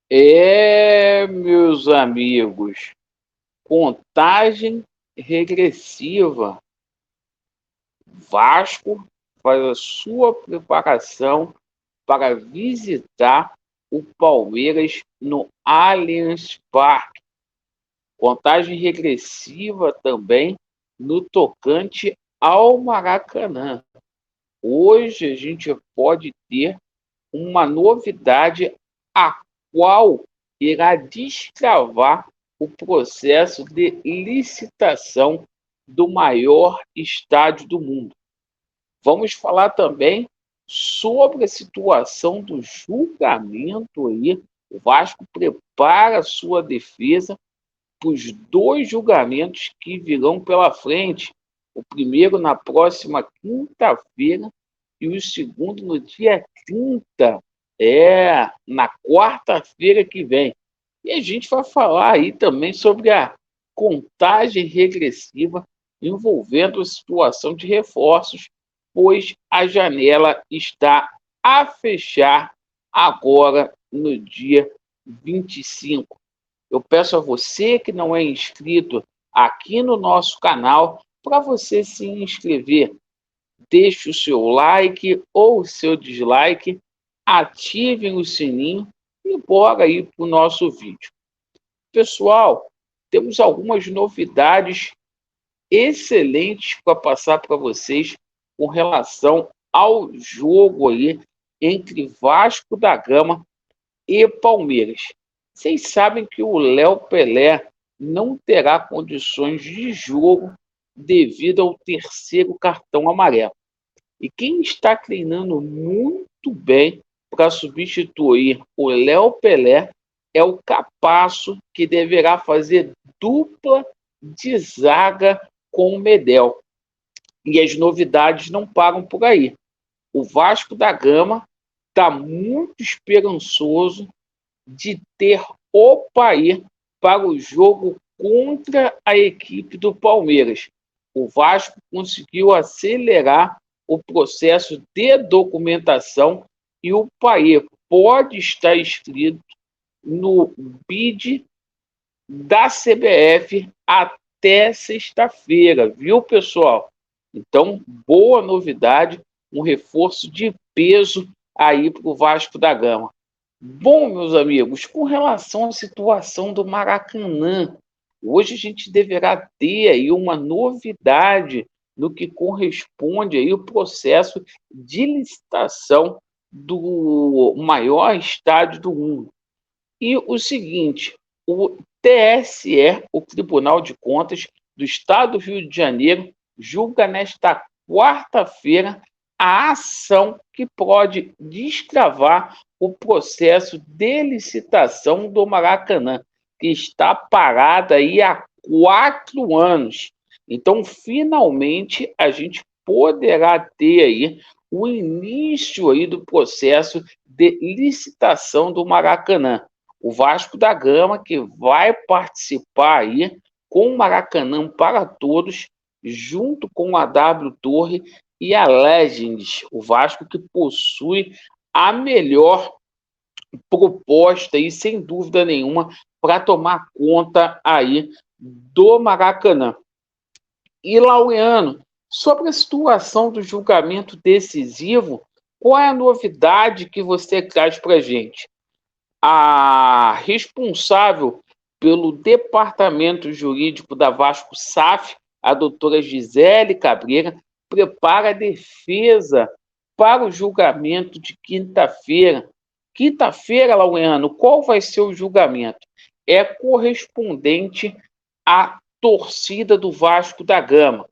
Meus amigos, contagem regressiva. Vasco faz a sua preparação para visitar o Palmeiras no Allianz Parque. Contagem regressiva também no tocante ao Maracanã. Hoje a gente pode ter uma novidade a qual irá destravar o processo de licitação do maior estádio do mundo. Vamos falar também sobre a situação do julgamento aí. O Vasco prepara a sua defesa para os dois julgamentos que virão pela frente. O primeiro na próxima quinta-feira e o segundo no dia 30, na quarta-feira que vem. E a gente vai falar aí também sobre a contagem regressiva envolvendo a situação de reforços, pois a janela está a fechar agora no dia 25. Eu peço a você que não é inscrito aqui no nosso canal para você se inscrever. Deixe o seu like ou o seu dislike, ativem o sininho e bora aí para o nosso vídeo. Pessoal, temos algumas novidades excelentes para passar para vocês com relação ao jogo aí entre Vasco da Gama e Palmeiras. Vocês sabem que o Léo Pelé não terá condições de jogo devido ao terceiro cartão amarelo. E quem está treinando muito bem para substituir o Léo Pelé é o Capasso, que deverá fazer dupla de zaga com o Medel. E as novidades não param por aí. O Vasco da Gama está muito esperançoso de ter o Paí para o jogo contra a equipe do Palmeiras. O Vasco conseguiu acelerar o processo de documentação e o Paí pode estar inscrito no BID da CBF até sexta-feira, viu, pessoal? Então, boa novidade, um reforço de peso aí para o Vasco da Gama. Bom, meus amigos, com relação à situação do Maracanã, hoje a gente deverá ter aí uma novidade no que corresponde aí o processo de licitação do maior estádio do mundo. E o seguinte, o TSE, o Tribunal de Contas do Estado do Rio de Janeiro, julga nesta quarta-feira a ação que pode destravar o processo de licitação do Maracanã, que está parada aí há 4 anos. Então, finalmente, a gente poderá ter aí o início aí do processo de licitação do Maracanã. O Vasco da Gama, que vai participar aí com o Maracanã para Todos, junto com a W Torre e a Legends, o Vasco que possui a melhor proposta aí, sem dúvida nenhuma, para tomar conta aí do Maracanã. E Laureano, sobre a situação do julgamento decisivo, qual é a novidade que você traz para a gente? A responsável pelo departamento jurídico da Vasco SAF, a doutora Gisele Cabreira, prepara a defesa para o julgamento de quinta-feira. Quinta-feira, Laureano, qual vai ser o julgamento? É correspondente à torcida do Vasco da Gama.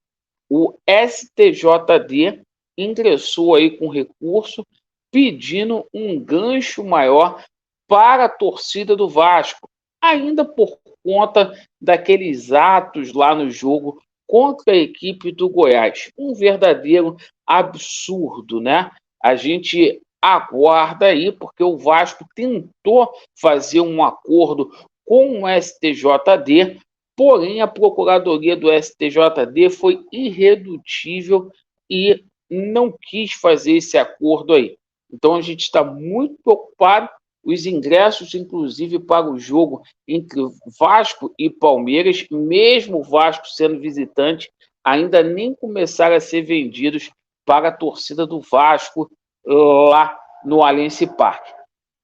O STJD ingressou aí com recurso pedindo um gancho maior para a torcida do Vasco, ainda por conta daqueles atos lá no jogo contra a equipe do Goiás. Um verdadeiro absurdo, né? A gente aguarda aí, porque o Vasco tentou fazer um acordo com o STJD, porém a Procuradoria do STJD foi irredutível e não quis fazer esse acordo aí. Então a gente está muito preocupado os ingressos, inclusive, para o jogo entre Vasco e Palmeiras, mesmo o Vasco sendo visitante, ainda nem começaram a ser vendidos para a torcida do Vasco lá no Allianz Parque.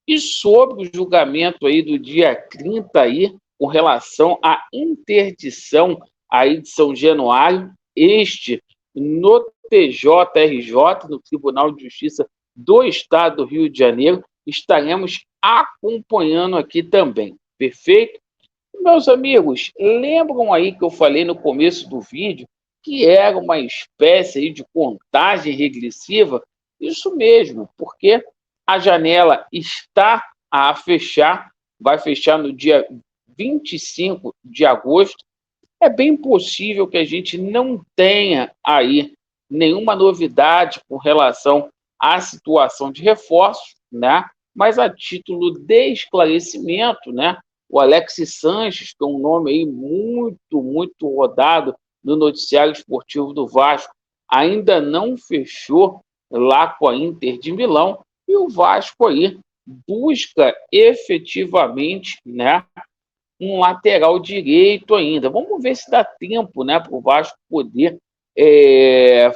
E sobre o julgamento aí do dia 30 aí, com relação à interdição aí de São Januário, no TJRJ, no Tribunal de Justiça do Estado do Rio de Janeiro, estaremos acompanhando aqui também. Perfeito? Meus amigos, lembram aí que eu falei no começo do vídeo que era uma espécie aí de contagem regressiva? Isso mesmo, porque a janela está a fechar, vai fechar no dia 25 de agosto. É bem possível que a gente não tenha aí nenhuma novidade com relação à situação de reforços, né? Mas a título de esclarecimento, né? O Alexis Sanches, que é um nome aí muito rodado no noticiário esportivo do Vasco, ainda não fechou lá com a Inter de Milão, e o Vasco aí busca efetivamente, né, um lateral direito ainda. Vamos ver se dá tempo, né, para o Vasco poder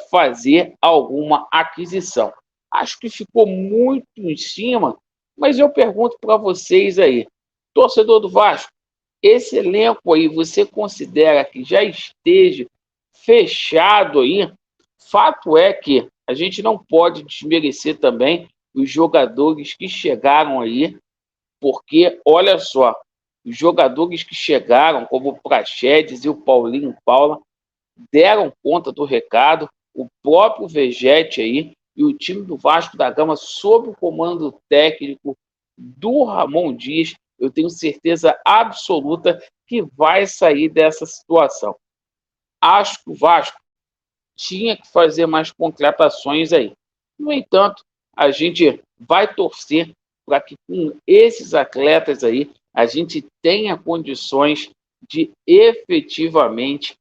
fazer alguma aquisição. Acho que ficou muito em cima, mas eu pergunto para vocês aí, torcedor do Vasco, esse elenco aí você considera que já esteja fechado aí? Fato é que a gente não pode desmerecer também os jogadores que chegaram aí, porque, olha só, os jogadores que chegaram, como o Praxedes e o Paulinho Paula, deram conta do recado, o próprio Vegete aí, e o time do Vasco da Gama, sob o comando técnico do Ramon Dias, eu tenho certeza absoluta que vai sair dessa situação. Acho que o Vasco tinha que fazer mais contratações aí. No entanto, a gente vai torcer para que com esses atletas aí a gente tenha condições de efetivamente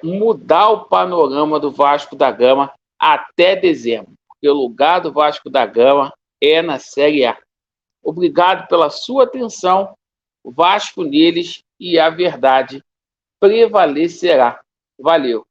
mudar o panorama do Vasco da Gama até dezembro, porque o lugar do Vasco da Gama é na Série A. Obrigado pela sua atenção. O Vasco neles e a verdade prevalecerá. Valeu.